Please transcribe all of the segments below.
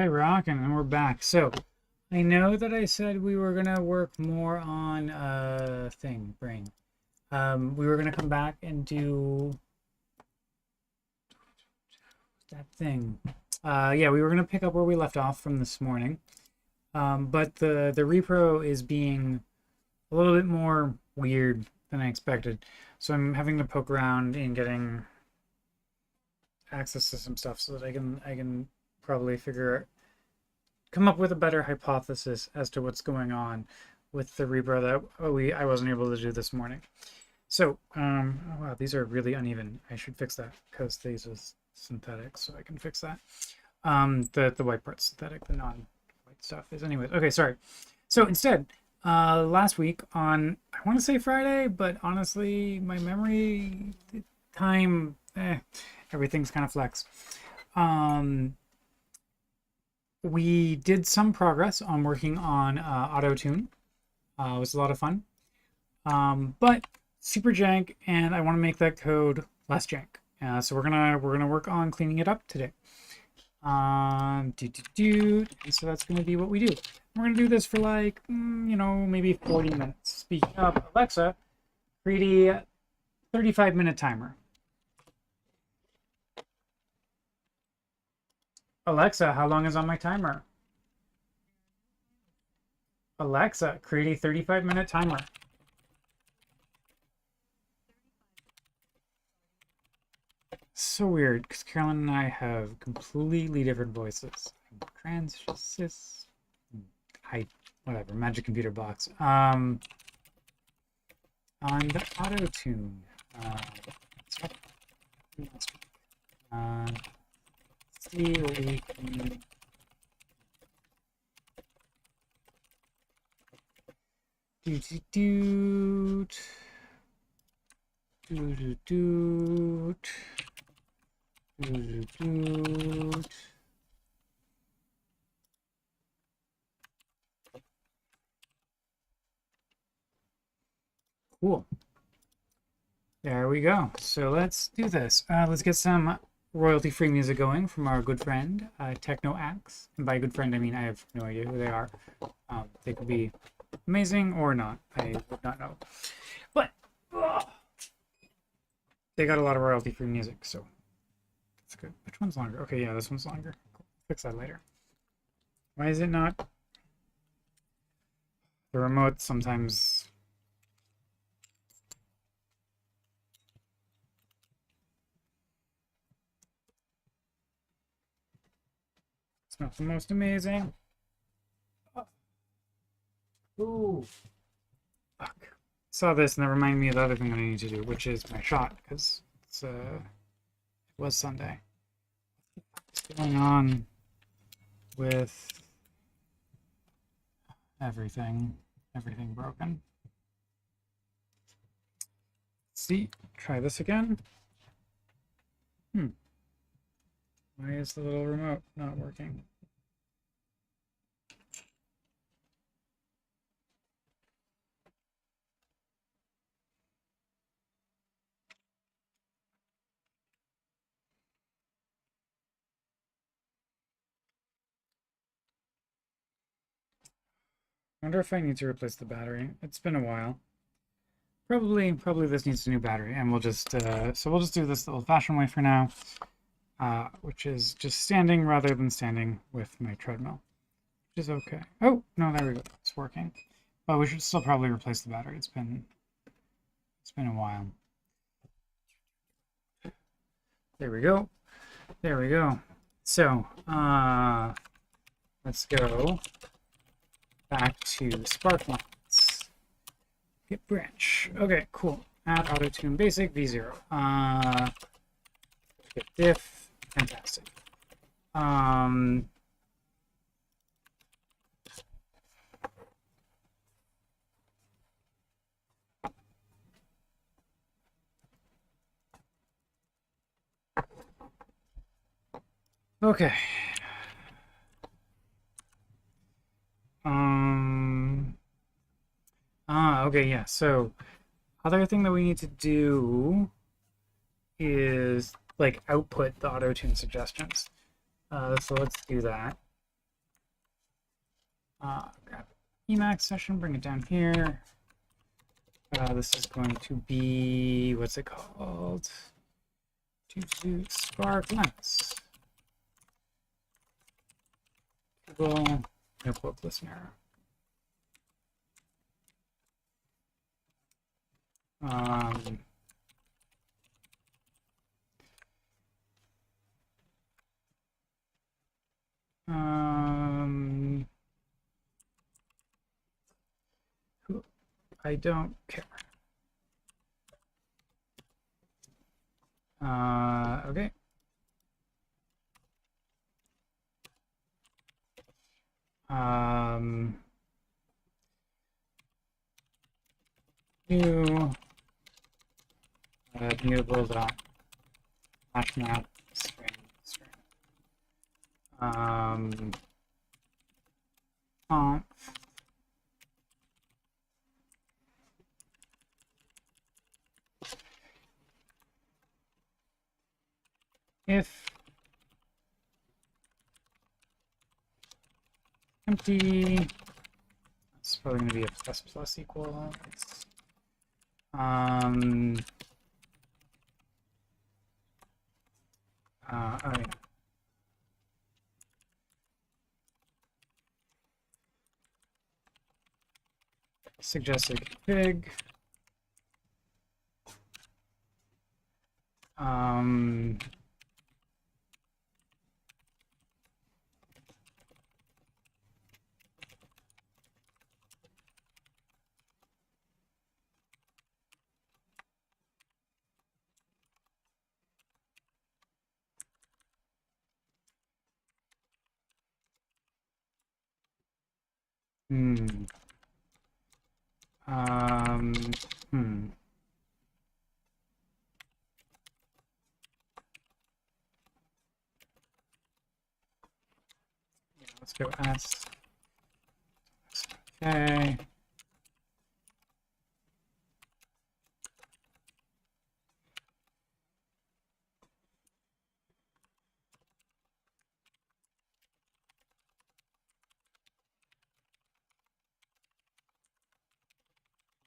Okay, rocking, and we're back. So, I know that I said we were gonna work more on brain. We were gonna come back and do that thing. Yeah, we were gonna pick up where we left off from this morning. But the repro is being a little bit more weird than I expected. So I'm having to poke around in getting access to some stuff so that I can probably come up with a better hypothesis as to what's going on with the repro that I wasn't able to do this morning. So, oh wow, these are really uneven. I should fix that because these are synthetic, so I can fix that. The white part's synthetic, the non-white stuff is anyways. Okay, sorry. So instead, last week on, I want to say Friday, but honestly, my memory time, everything's kind of flex. We did some progress on working on autotune. It was a lot of fun, but super jank, and I want to make that code less jank. So we're gonna work on cleaning it up today. And so that's gonna be what we do. We're gonna do this for like maybe 40 minutes. Speaking of Alexa, create a 35-minute timer. Alexa, how long is on my timer? Alexa, create a 35-minute timer. So weird, because Carolyn and I have completely different voices. Trans, cis, whatever, magic computer box. On the autotune. See what we can Cool. There we go. So let's do this. Let's get some royalty-free music going from our good friend, Techno Axe. And by good friend, I mean I have no idea who they are. They could be amazing or not. I would not know. But they got a lot of royalty-free music, so that's good. Which one's longer? Okay, yeah, this one's longer. Cool. Fix that later. Why is it not? The remote sometimes... It's not the most amazing. Ooh. Fuck. Saw this and that reminded me of the other thing that I need to do, which is my shot, because it was Sunday. What's going on with everything? Everything broken. Let's see, try this again. Why is the little remote not working? I wonder if I need to replace the battery. It's been a while. Probably this needs a new battery, and we'll just so we'll just do this the old-fashioned way for now, which is just standing rather than standing with my treadmill, which is okay. Oh no, there we go. It's working. But we should still probably replace the battery. It's been a while. There we go. There we go. So let's go back to Sprklens. Get branch. Okay, cool. Add autotune basic v0. Get diff. Fantastic. Okay. Okay, yeah. So, other thing that we need to do is like output the auto-tune suggestions. So let's do that. Grab Emacs session, bring it down here. This is going to be, what's it called? Sprklens. Google notebook listener. I don't care. Okay. New mutable dot hash map string. Conf if empty, it's probably going to be a plus equal. Oh yeah. Suggested config. Let's go S. Okay.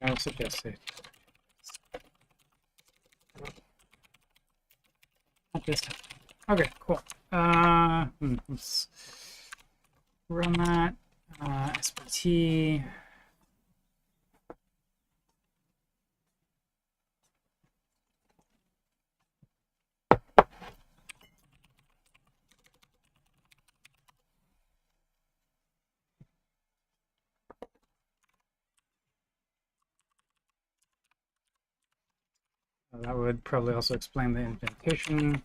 No suggested. Not this time. Okay, cool. Let's run that. SPT. That would probably also explain the indentation.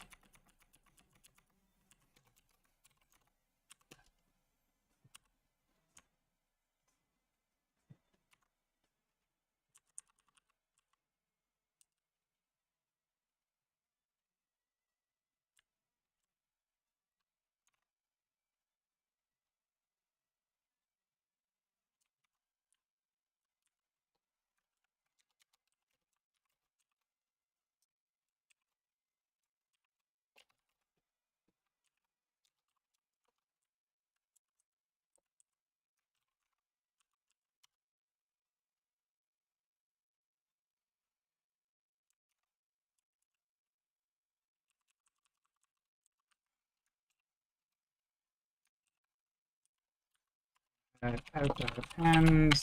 Out.append.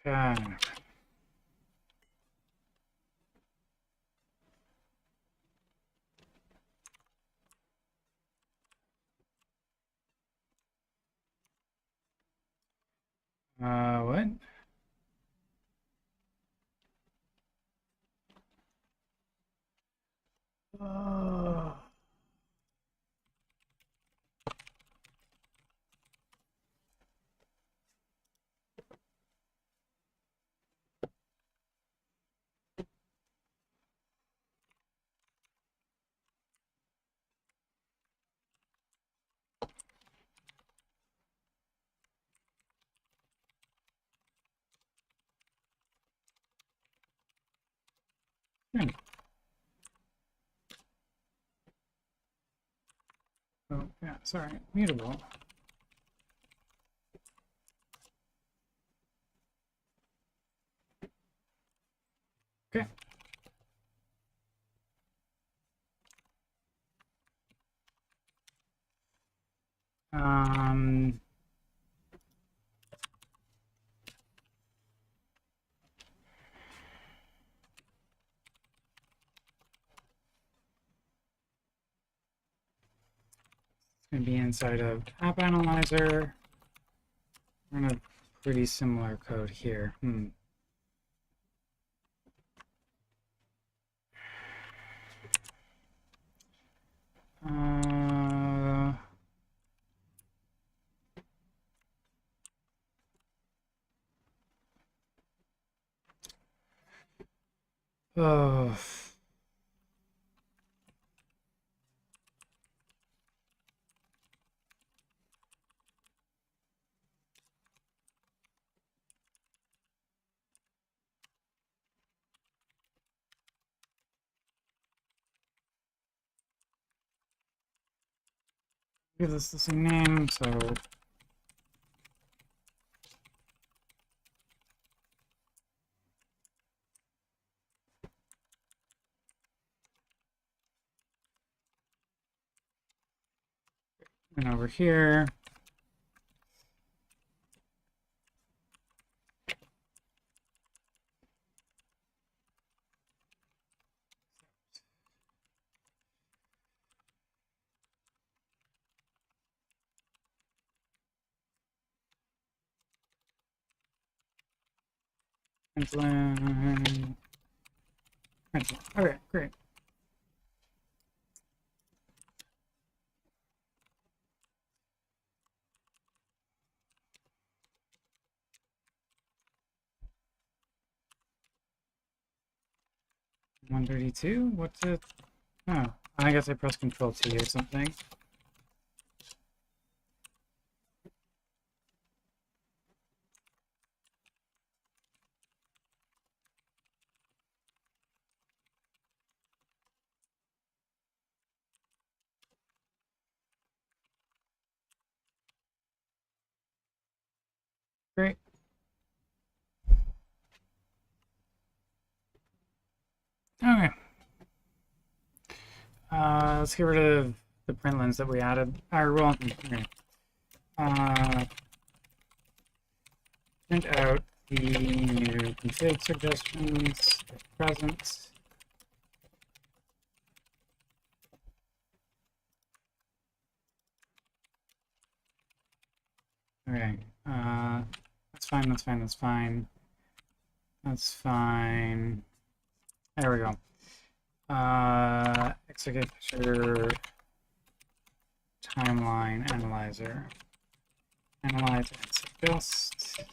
Okay. What? Oh. Hmm. Oh, yeah, sorry. Mutable. Okay. Um, it's going to be inside of App Analyzer. We're going to have pretty similar code here. Uh, oh. Give this the same name, so and over here, Pentland. Okay, great. $132. What's it? Oh, I guess I pressed Control T or something. Great. Okay. Let's get rid of the print lens that we added. Well, okay. Print out the new config suggestions if present. Okay. That's fine. That's fine. That's fine. That's fine. There we go. Execute picture timeline analyzer. Analyze and suggest.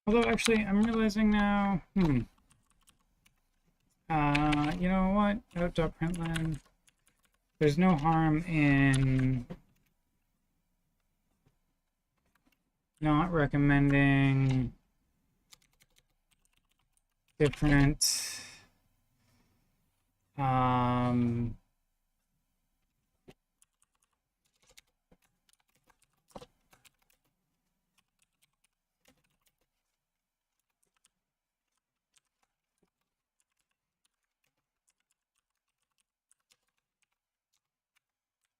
Although actually, I'm realizing now. You know what? Out.println. There's no harm in not recommending different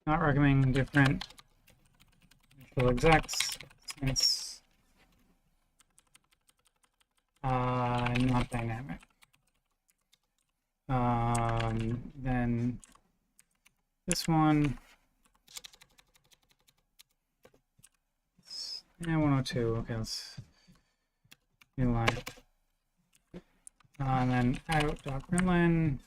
Not recommending different initial execs since not dynamic. Then this one, yeah, 102. Okay, let's new line. And then out.println.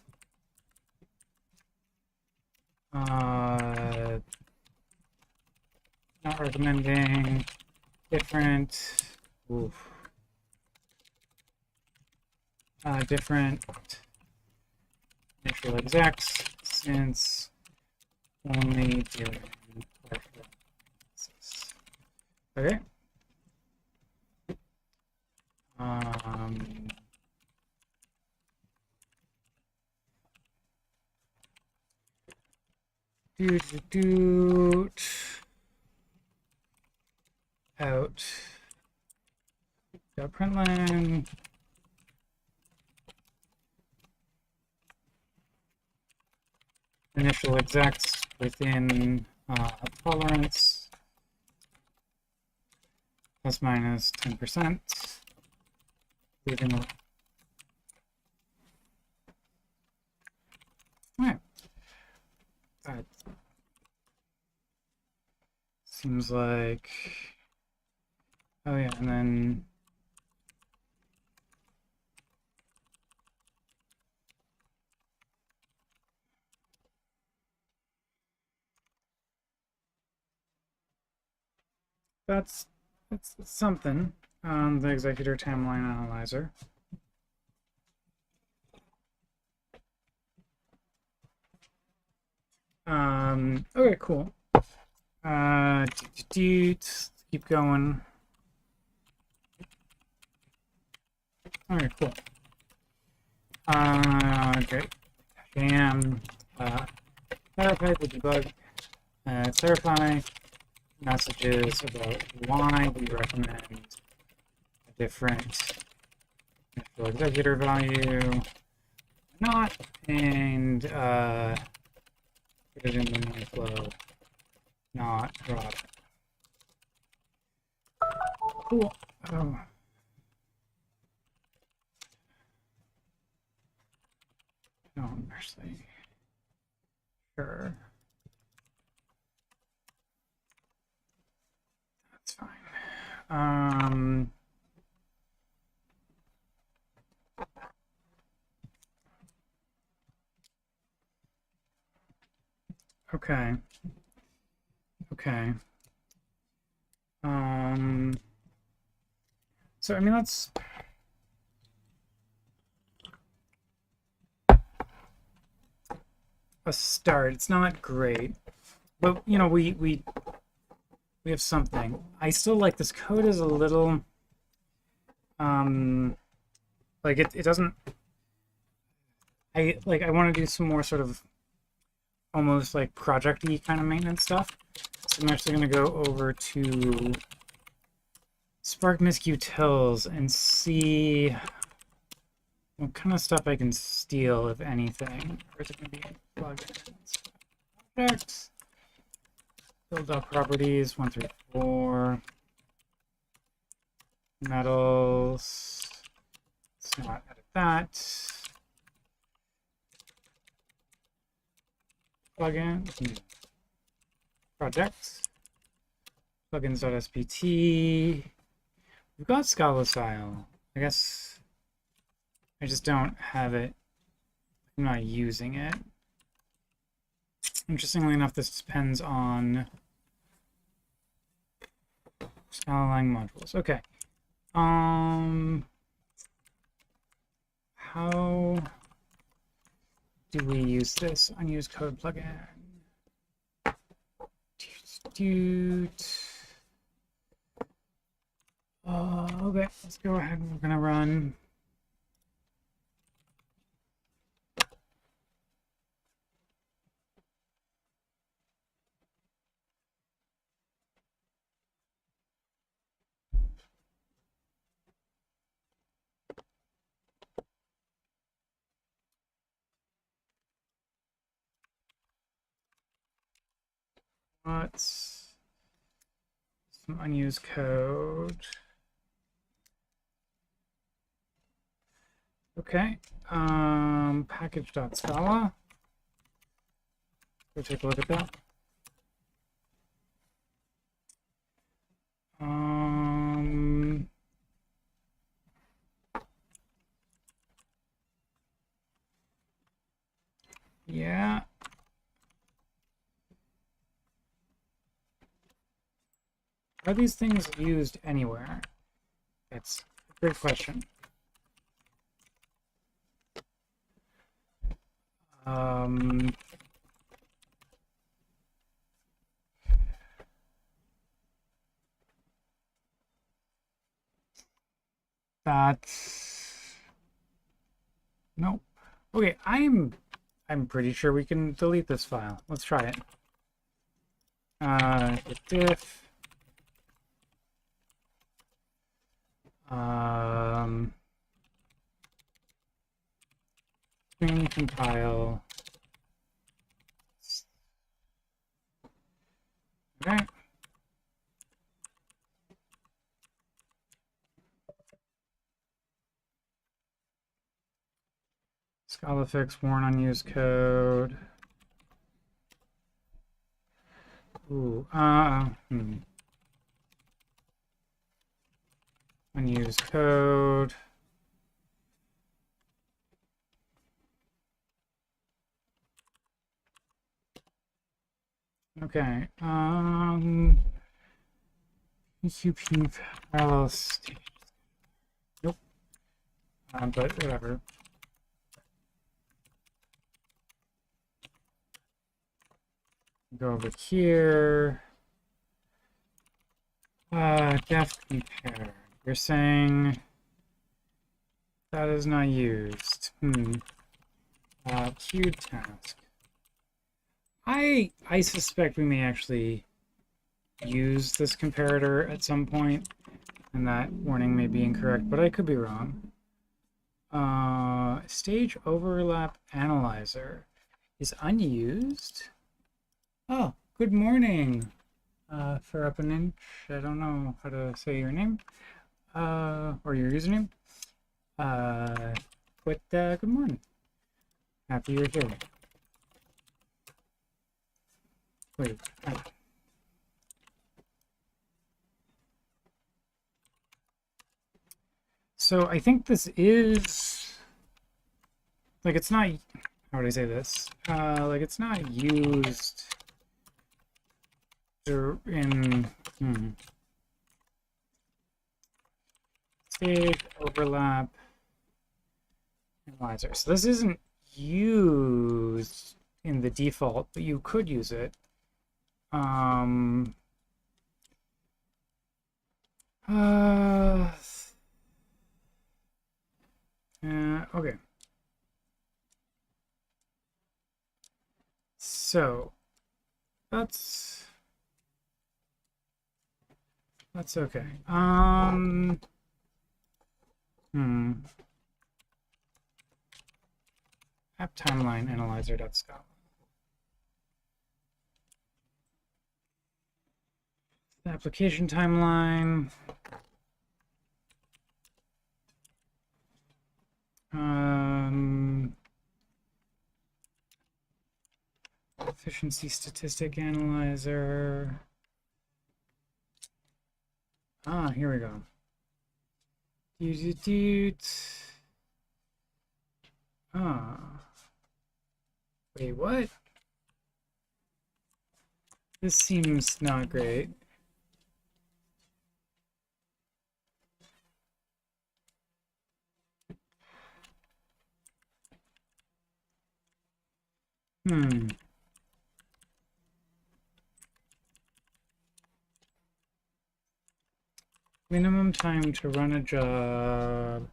Not recommending different. Oof. Different initial execs since only doing partial analysis. Okay. Out. Println. Initial execs within tolerance plus minus 10%. Leaving a right. That seems like, oh yeah, and then that's something. The executor timeline analyzer. Okay, cool. Keep going. Okay, cool. Great. Jam, clarify the debug, clarify messages about why we recommend a different initial executor value, not, and put it in the main flow, not drop. Cool. Oh. No, I'm actually sure. That's fine. Okay. Okay. So I mean that's a start. It's not great, but you know we have something. I still like this code is a little like it doesn't. I want to do some more sort of almost like project-y kind of maintenance stuff. So I'm actually going to go over to Spark misc-utils and see what kind of stuff I can steal, if anything. Or is it going to be plugins? Projects. Build properties 1 through 4. Metals. Let's not edit that. Plugin. Projects. Plugins.spt. We've got Scala style. I guess I just don't have it. I'm not using it. Interestingly enough, this depends on Scala lang modules. Okay. How do we use this? Unused code plugin. Okay, let's go ahead. We're gonna run. Let's some unused code. Okay. Package.scala. Go take a look at that. Yeah. Are these things used anywhere? It's a great question. That's nope. Okay, I'm pretty sure we can delete this file. Let's try it. Diff string compile. Okay. Scala fix warn unused code. Ooh, unused code. Okay. EQP parallel stage. Nope. But whatever. Go over here. Def compare. You're saying that is not used. Queued task. I suspect we may actually use this comparator at some point, and that warning may be incorrect, but I could be wrong. Stage overlap analyzer is unused. Oh, good morning. For up an inch, I don't know how to say your name, or your username. But good morning. Happy you're here. Wait. So I think this is like it's not. How would I say this? Like it's not used in stage overlap analyzer. So this isn't used in the default, but you could use it. Okay. So that's okay. App timeline analyzer.scala. Application timeline. Efficiency statistic analyzer. Here we go. Wait, what? This seems not great. Minimum time to run a job,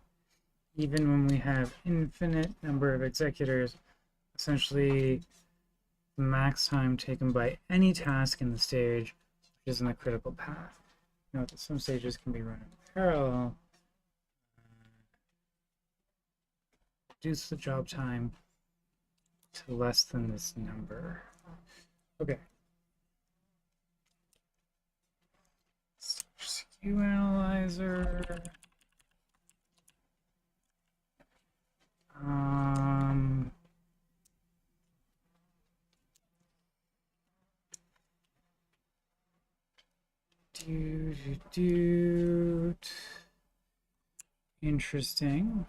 even when we have infinite number of executors, essentially the max time taken by any task in the stage, which is in the critical path. Note that some stages can be run in parallel. Reduce the job time to less than this number. Okay. Q analyzer. Interesting.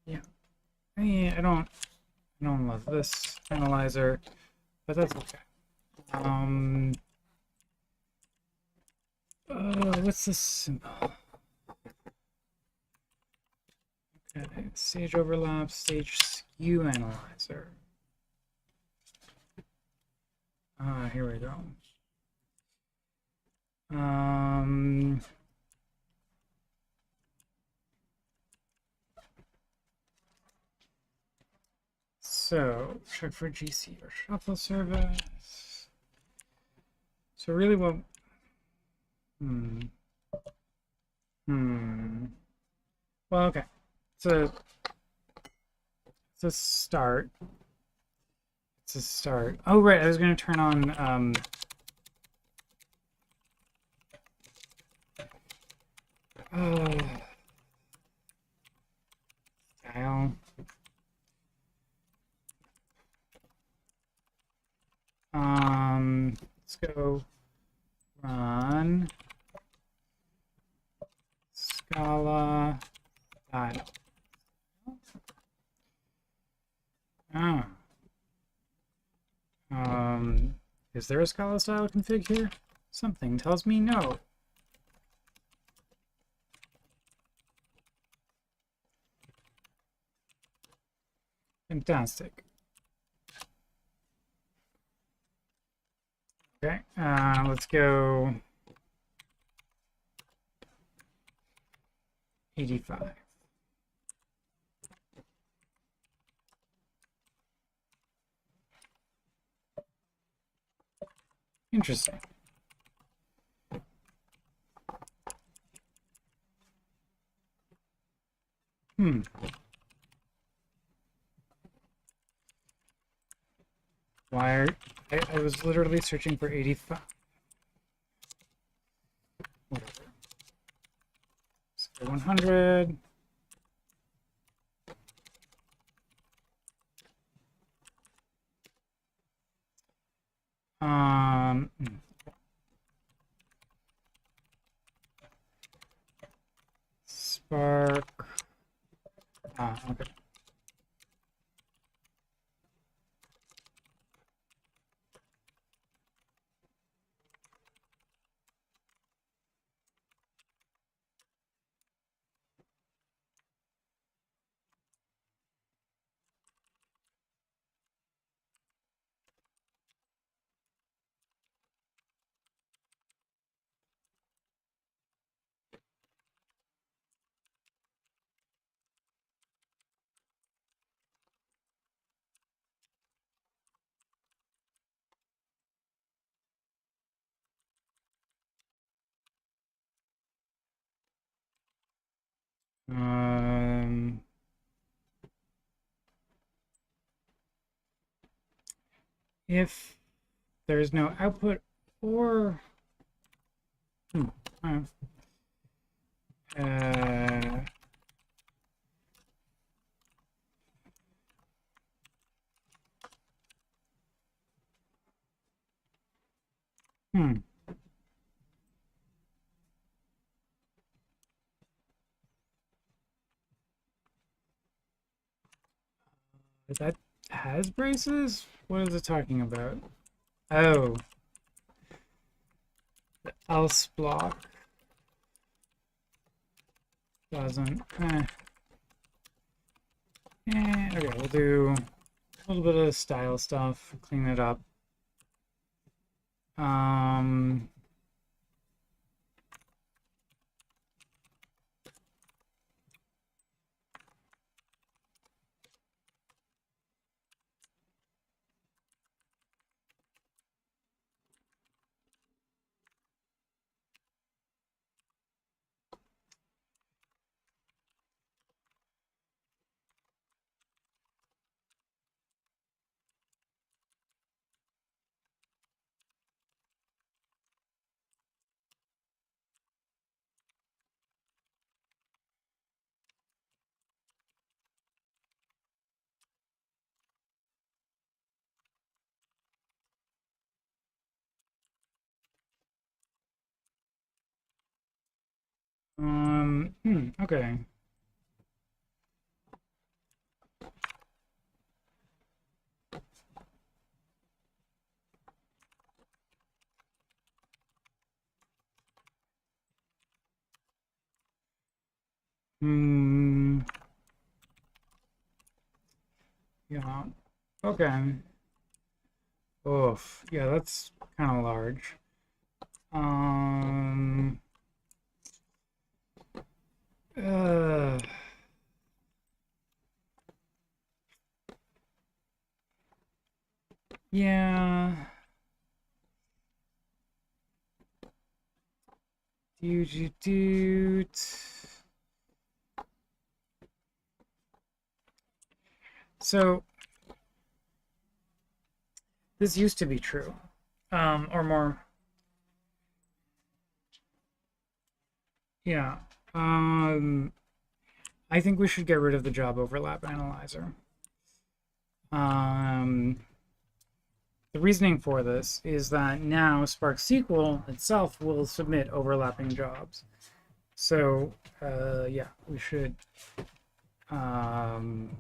Yeah. I don't love this analyzer, but that's okay. What's this symbol? Okay, stage overlap, stage skew analyzer. Here we go. So check for GC or shuffle service. So really what? Well, okay. It's a start. It's a start. Oh, right. I was going to turn on style. Let's go run Scala style. Is there a Scala style config here? Something tells me no. Fantastic. Okay, let's go 85. Interesting. Why are I was literally searching for 85. Whatever. Let's go 100. Spark. Okay. If there is no output or that has braces? What is it talking about? Oh, the else block doesn't. Okay, we'll do a little bit of style stuff, clean it up. Okay. Hmm. Yeah. Okay. Oof. Yeah, that's kind of large. Um. Uh. Yeah. Do. So this used to be true, or more. Yeah. Um. I think we should get rid of the job overlap analyzer. Um. The reasoning for this is that now Spark SQL itself will submit overlapping jobs. So, yeah, we should um,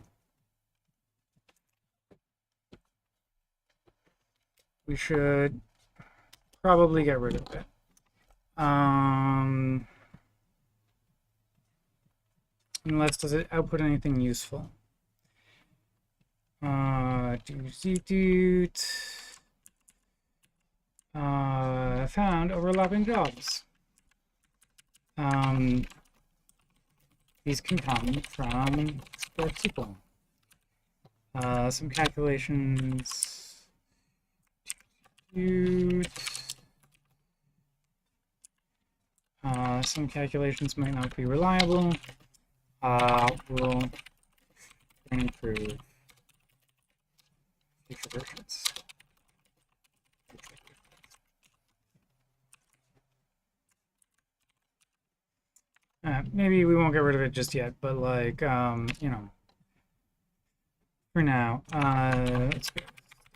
probably get rid of it. Unless does it output anything useful? Found overlapping jobs. These can come from Spark SQL. Some calculations. Some calculations might not be reliable. We'll improve future versions. Maybe we won't get rid of it just yet, but like, you know, for now, let's go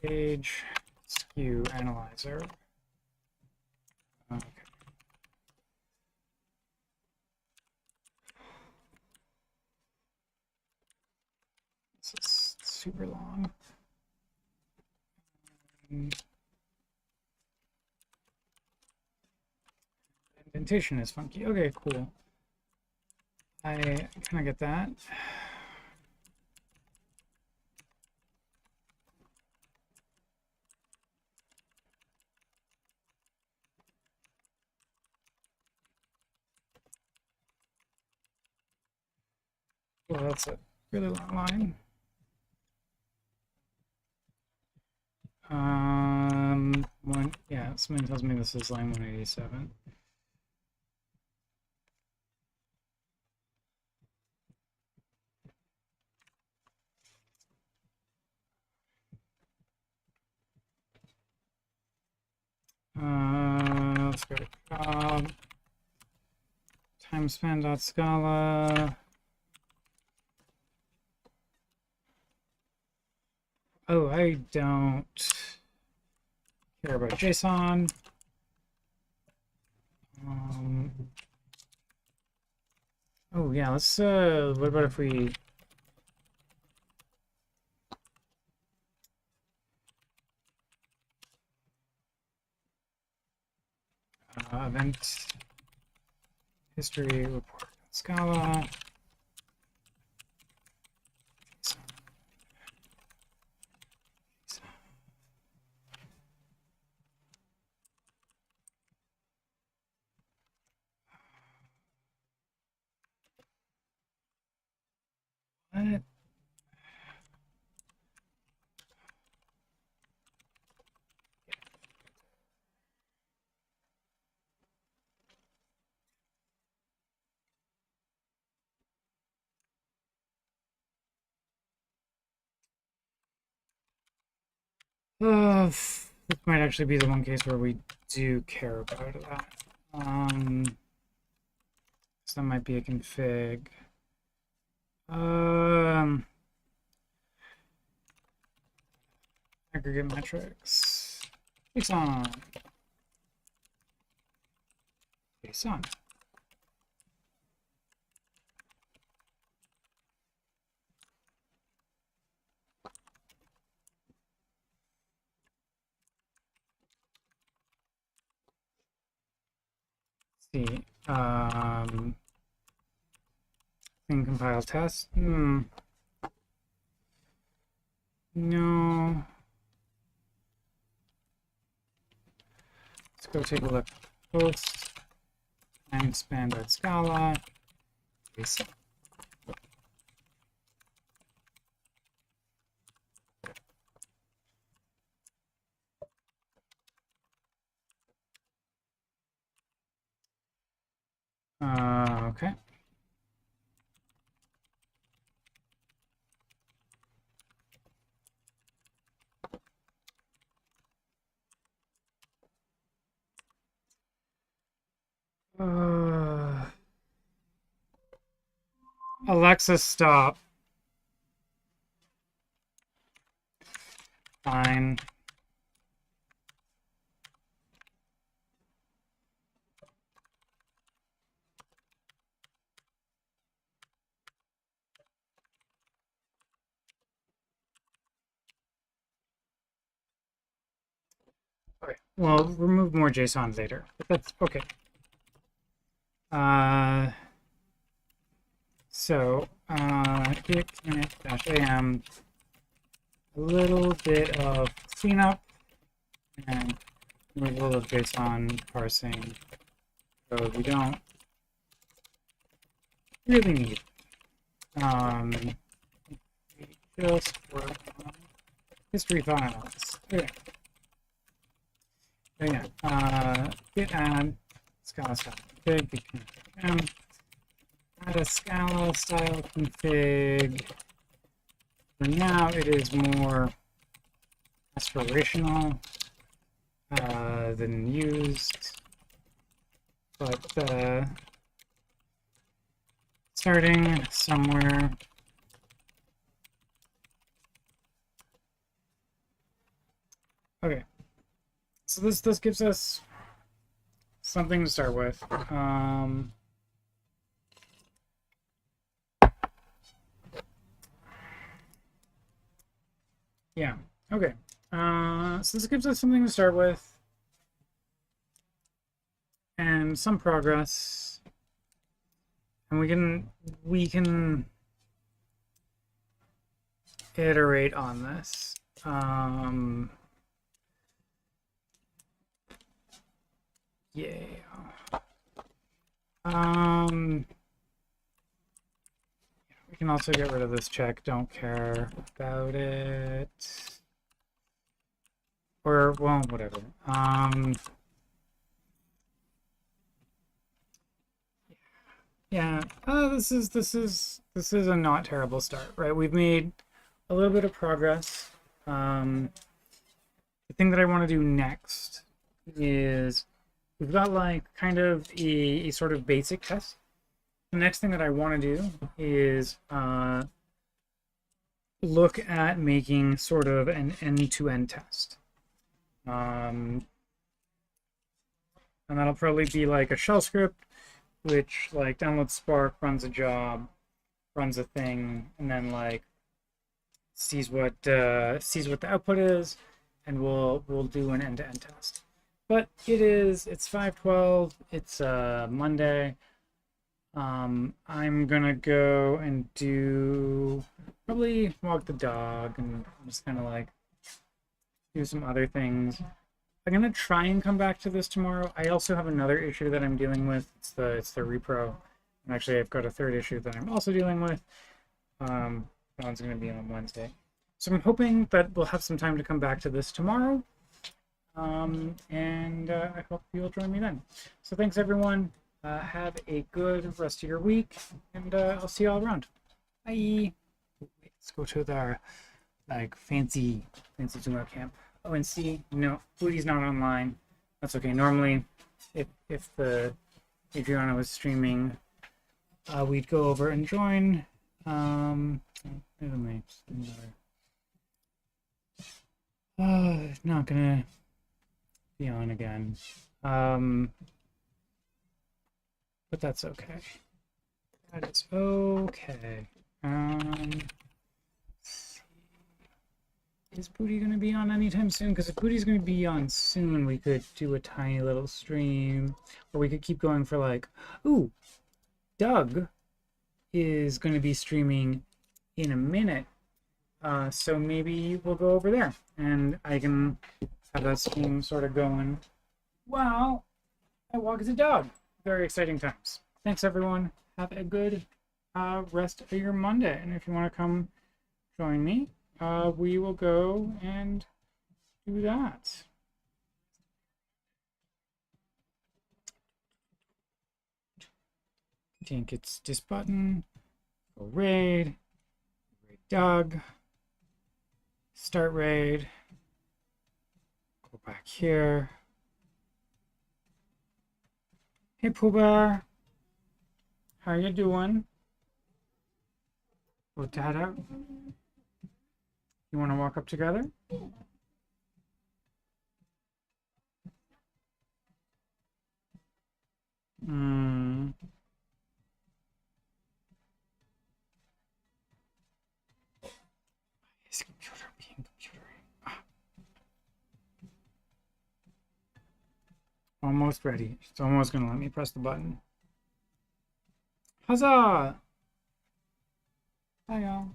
page skew analyzer. Okay. This is super long. Indentation is funky. Okay, cool. I kind of get that. Well, that's a really long line. Yeah, something tells me this is line 187. Let's go to job. Timespan.scala. Oh, I don't care about JSON. Oh yeah, let's what about if we event history report Scala. What? This might actually be the one case where we do care about that. So that might be a config. Aggregate metrics. JSON. JSON. see. Clean compile test. No. Let's go take a look. Post and expand that Scala. Basic. Okay. Alexa, stop. Fine. Okay. Well, remove more JSON later, but that's okay. So git commit-am, a little bit of cleanup and removal of JSON parsing code we don't really need. Just work on history files. Okay. So yeah, git add Scala style config, add a Scala style config. For now, it is more aspirational than used, but starting somewhere. Okay, so this gives us something to start with. Yeah. Okay. So this gives us something to start with, and some progress, and we can iterate on this. Yeah. We can also get rid of this check. Don't care about it. Or, well, whatever. Yeah. This is a not terrible start, right? We've made a little bit of progress. The thing that I want to do next is we've got like kind of a sort of basic test. The next thing that I want to do is look at making sort of an end-to-end test. And that'll probably be like a shell script, which like downloads Spark, runs a job, runs a thing, and then like sees what the output is, and we'll do an end-to-end test. But it's 5:12. It's Monday. I'm gonna go and probably walk the dog and just kind of like do some other things. I'm gonna try and come back to this tomorrow. I also have another issue that I'm dealing with. It's the repro. And actually, I've got a third issue that I'm also dealing with. That one's gonna be on Wednesday. So I'm hoping that we'll have some time to come back to this tomorrow. I hope you'll join me then. So thanks everyone. Have a good rest of your week, and I'll see you all around. Bye. Let's go to the like fancy Zoom camp. Oh, and see, no, Foodie's not online. That's okay. Normally, if Adriana was streaming, we'd go over and join. Not gonna be on again. But that's okay. That is okay. Is Pooty going to be on anytime soon? Because if Pooty's going to be on soon, we could do a tiny little stream. Or we could keep going for like... Ooh! Doug is going to be streaming in a minute. So maybe we'll go over there. And I can have that stream sort of going while I walk as a dog. Very exciting times. Thanks, everyone. Have a good rest of your Monday. And if you want to come join me, we will go and do that. I think it's this button. Go raid. Raid Doug. Start raid. Go back here. Hey, Pooh Bear. How you doing? Go Dad out. You want to walk up together? His computer being computering. Almost ready. It's almost going to let me press the button. Huzzah! Hi, y'all.